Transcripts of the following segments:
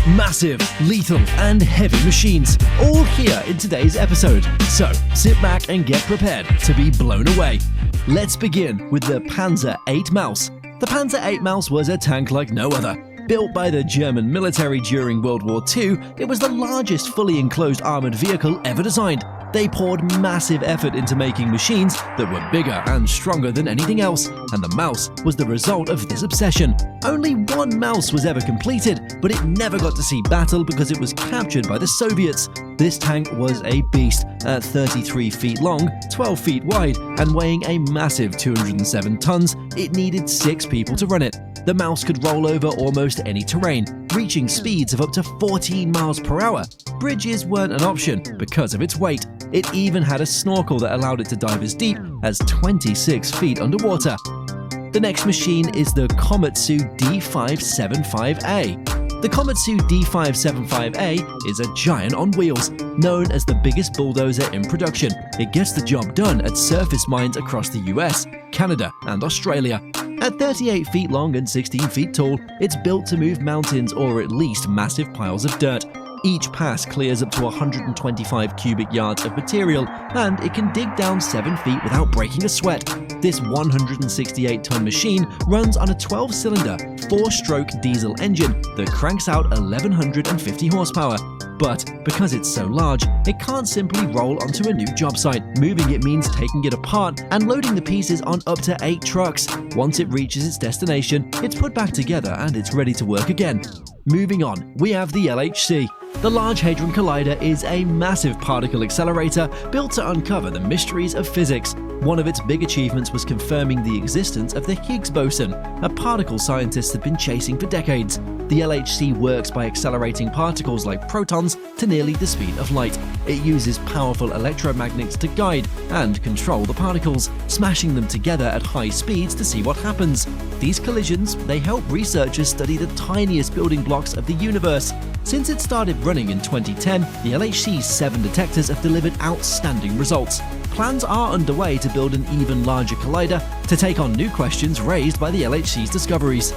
Massive, lethal, and heavy machines, all here in today's episode. So sit back and get prepared to be blown away. Let's begin with the Panzer VIII Maus. The Panzer VIII Maus was a tank like no other. Built by the German military during World War II, it was the largest fully enclosed armoured vehicle ever designed. They poured massive effort into making machines that were bigger and stronger than anything else, and the Maus was the result of this obsession. Only one Maus was ever completed, but it never got to see battle because it was captured by the Soviets. This tank was a beast. At 33 feet long, 12 feet wide, and weighing a massive 207 tons, it needed 6 people to run it. The Maus could roll over almost any terrain, reaching speeds of up to 14 miles per hour. Bridges weren't an option because of its weight. It even had a snorkel that allowed it to dive as deep as 26 feet underwater. The next machine is the Komatsu D575A. The Komatsu D575A is a giant on wheels, known as the biggest bulldozer in production. It gets the job done at surface mines across the US, Canada, and Australia. At 38 feet long and 16 feet tall, it's built to move mountains or at least massive piles of dirt. Each pass clears up to 125 cubic yards of material, and it can dig down 7 feet without breaking a sweat. This 168-ton machine runs on a 12-cylinder, 4-stroke diesel engine that cranks out 1,150 horsepower. But because it's so large, it can't simply roll onto a new job site. Moving it means taking it apart and loading the pieces on up to 8 trucks. Once it reaches its destination, it's put back together and it's ready to work again. Moving on, we have the LHC. The Large Hadron Collider is a massive particle accelerator built to uncover the mysteries of physics. One of its big achievements was confirming the existence of the Higgs boson, a particle scientists have been chasing for decades. The LHC works by accelerating particles like protons to nearly the speed of light. It uses powerful electromagnets to guide and control the particles, smashing them together at high speeds to see what happens. These collisions, they help researchers study the tiniest building blocks of the universe. Since it started running in 2010, the LHC's 7 detectors have delivered outstanding results. Plans are underway to build an even larger collider to take on new questions raised by the LHC's discoveries.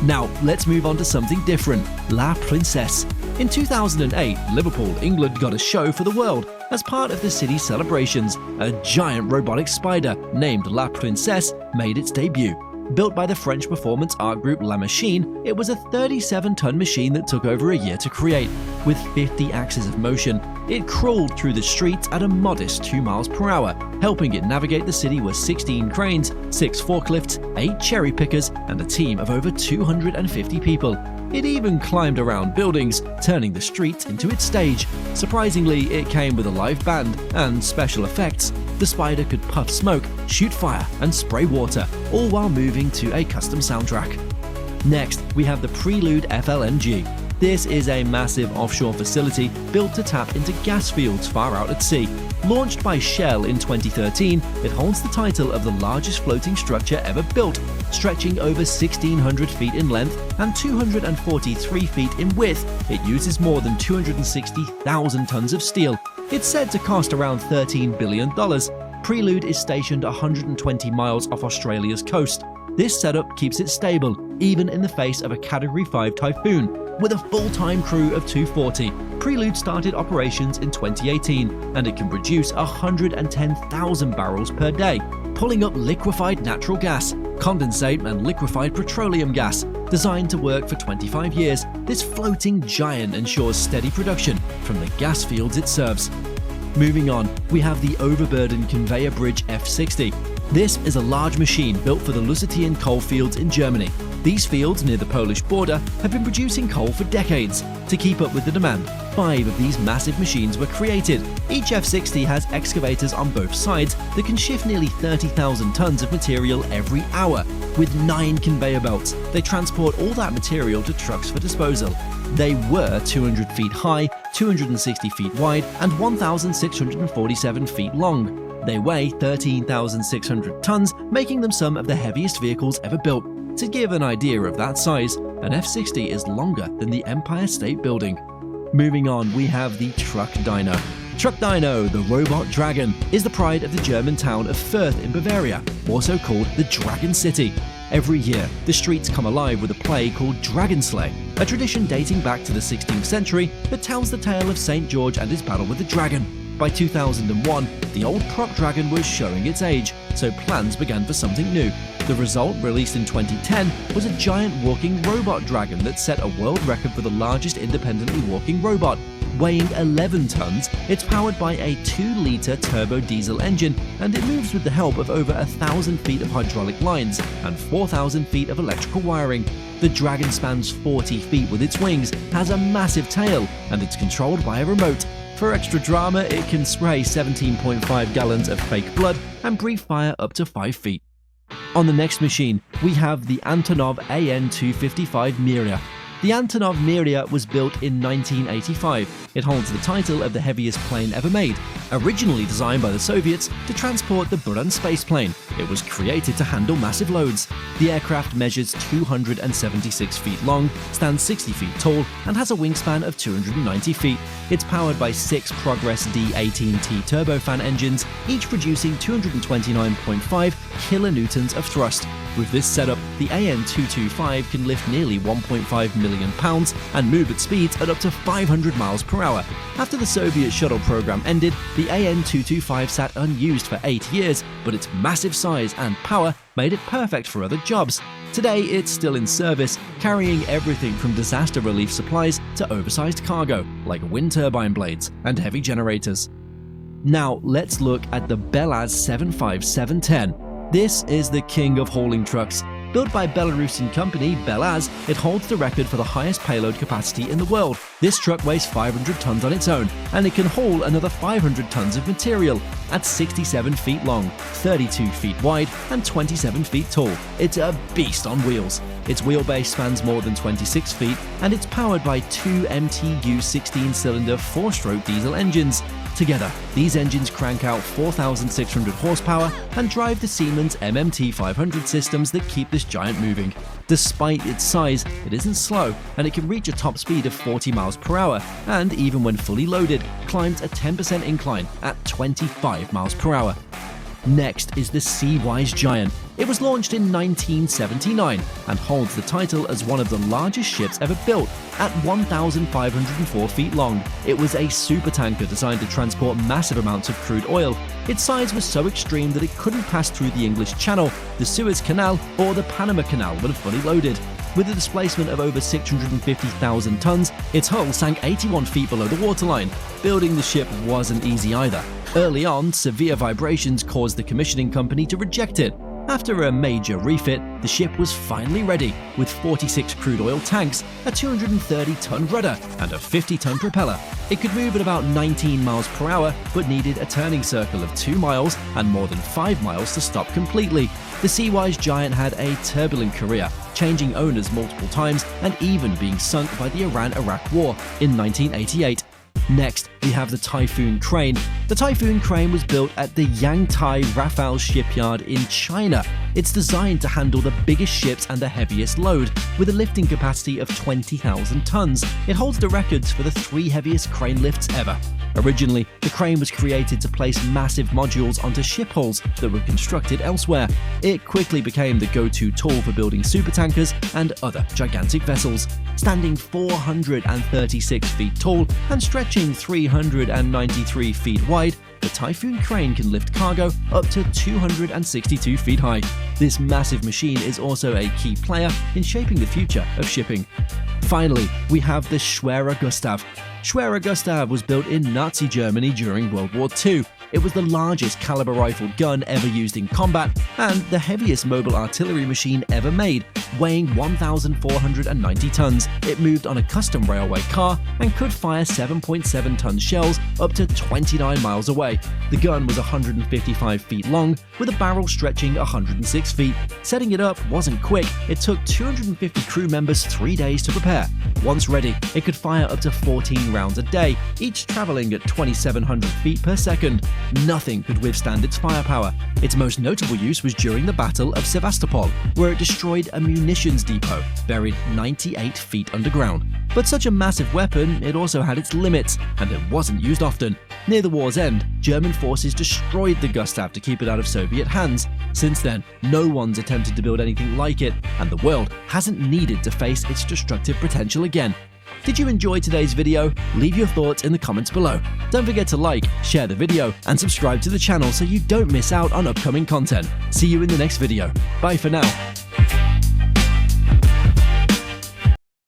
Now, let's move on to something different, La Princesse. In 2008, Liverpool, England got a show for the world. As part of the city's celebrations, a giant robotic spider named La Princesse made its debut. Built by the French performance art group La Machine, it was a 37-ton machine that took over a year to create. With 50 axes of motion, it crawled through the streets at a modest 2 miles per hour, helping it navigate the city with 16 cranes, 6 forklifts, 8 cherry pickers, and a team of over 250 people. It even climbed around buildings, turning the streets into its stage. Surprisingly, it came with a live band and special effects. The spider could puff smoke, shoot fire, and spray water, all while moving to a custom soundtrack. Next, we have the Prelude FLNG. This is a massive offshore facility built to tap into gas fields far out at sea. Launched by Shell in 2013, it holds the title of the largest floating structure ever built, stretching over 1,600 feet in length and 243 feet in width. It uses more than 260,000 tons of steel. It's said to cost around $13 billion. Prelude is stationed 120 miles off Australia's coast. This setup keeps it stable, even in the face of a Category 5 typhoon. With a full-time crew of 240, Prelude started operations in 2018, and it can produce 110,000 barrels per day, pulling up liquefied natural gas, condensate and liquefied petroleum gas. Designed to work for 25 years, this floating giant ensures steady production from the gas fields it serves. Moving on, we have the overburden conveyor bridge F60. This is a large machine built for the Lusatian coal fields in Germany. These fields near the Polish border have been producing coal for decades. To keep up with the demand, 5 of these massive machines were created. Each F60 has excavators on both sides that can shift nearly 30,000 tons of material every hour. With 9 conveyor belts, they transport all that material to trucks for disposal. They were 200 feet high, 260 feet wide, and 1,647 feet long. They weigh 13,600 tons, making them some of the heaviest vehicles ever built. To give an idea of that size, an F60 is longer than the Empire State Building. Moving on, we have the Truck Dino. Truck Dino, the robot dragon, is the pride of the German town of Fürth in Bavaria, also called the Dragon City. Every year, the streets come alive with a play called Dragon Slay. a tradition dating back to the 16th century that tells the tale of St. George and his battle with the dragon. By 2001, the old prop dragon was showing its age, so plans began for something new. The result, released in 2010, was a giant walking robot dragon that set a world record for the largest independently walking robot. Weighing 11 tons, it's powered by a 2-liter turbo diesel engine, and it moves with the help of over 1,000 feet of hydraulic lines and 4,000 feet of electrical wiring. The dragon spans 40 feet with its wings, has a massive tail, and it's controlled by a remote. For extra drama, it can spray 17.5 gallons of fake blood and breathe fire up to 5 feet. On the next machine, we have the Antonov AN-255 Miria. The Antonov Miria was built in 1985. It holds the title of the heaviest plane ever made. Originally designed by the Soviets to transport the Buran spaceplane, it was created to handle massive loads. The aircraft measures 276 feet long, stands 60 feet tall, and has a wingspan of 290 feet. It's powered by 6 Progress D18T turbofan engines, each producing 229.5 kilonewtons of thrust. With this setup, the AN-225 can lift nearly 1.5 million pounds and move at speeds at up to 500 miles per hour. After the Soviet shuttle program ended, the AN-225 sat unused for 8 years, but its massive size and power made it perfect for other jobs. Today, it's still in service, carrying everything from disaster relief supplies to oversized cargo, like wind turbine blades and heavy generators. Now, let's look at the Belaz 75710. This is the king of hauling trucks. Built by Belarusian company Belaz, it holds the record for the highest payload capacity in the world. This truck weighs 500 tons on its own, and it can haul another 500 tons of material at 67 feet long, 32 feet wide, and 27 feet tall. It's a beast on wheels. Its wheelbase spans more than 26 feet, and it's powered by 2 MTU 16-cylinder 4-stroke diesel engines. Together, these engines crank out 4,600 horsepower and drive the Siemens MMT 500 systems that keep this giant moving. Despite its size, it isn't slow, and it can reach a top speed of 40 miles per hour, and even when fully loaded, climbs a 10% incline at 25 miles per hour. Next is the Seawise Giant. It was launched in 1979 and holds the title as one of the largest ships ever built at 1,504 feet long. It was a supertanker designed to transport massive amounts of crude oil. Its size was so extreme that it couldn't pass through the English Channel, the Suez Canal, or the Panama Canal when fully loaded. With a displacement of over 650,000 tons, its hull sank 81 feet below the waterline. Building the ship wasn't easy either. Early on, severe vibrations caused the commissioning company to reject it. After a major refit, the ship was finally ready, with 46 crude oil tanks, a 230-ton rudder, and a 50-ton propeller. It could move at about 19 miles per hour, but needed a turning circle of 2 miles and more than 5 miles to stop completely. The Seawise Giant had a turbulent career, changing owners multiple times and even being sunk by the Iran-Iraq War in 1988. Next, we have the Typhoon Crane. The Typhoon Crane was built at the Yantai Rafale shipyard in China. It's designed to handle the biggest ships and the heaviest load, with a lifting capacity of 20,000 tons. It holds the records for the 3 heaviest crane lifts ever. Originally, the crane was created to place massive modules onto ship hulls that were constructed elsewhere. It quickly became the go-to tool for building supertankers and other gigantic vessels. Standing 436 feet tall and stretching 393 feet wide, the Typhoon Crane can lift cargo up to 262 feet high. This massive machine is also a key player in shaping the future of shipping. Finally, we have the Schwerer Gustav. Schwerer Gustav was built in Nazi Germany during World War II. It was the largest caliber rifle gun ever used in combat and the heaviest mobile artillery machine ever made, weighing 1,490 tons. It moved on a custom railway car and could fire 7.7-ton shells up to 29 miles away. The gun was 155 feet long, with a barrel stretching 106 feet. Setting it up wasn't quick. It took 250 crew members 3 days to prepare. Once ready, it could fire up to 14 rounds a day, each traveling at 2,700 feet per second. Nothing could withstand its firepower. Its most notable use was during the Battle of Sevastopol, where it destroyed a munitions depot buried 98 feet underground. But such a massive weapon, it also had its limits, and it wasn't used often. Near the war's end, German forces destroyed the Gustav to keep it out of Soviet hands. Since then, no one's attempted to build anything like it, and the world hasn't needed to face its destructive potential again. Did you enjoy today's video? Leave your thoughts in the comments below. Don't forget to like, share the video, and subscribe to the channel so you don't miss out on upcoming content. See you in the next video. Bye for now.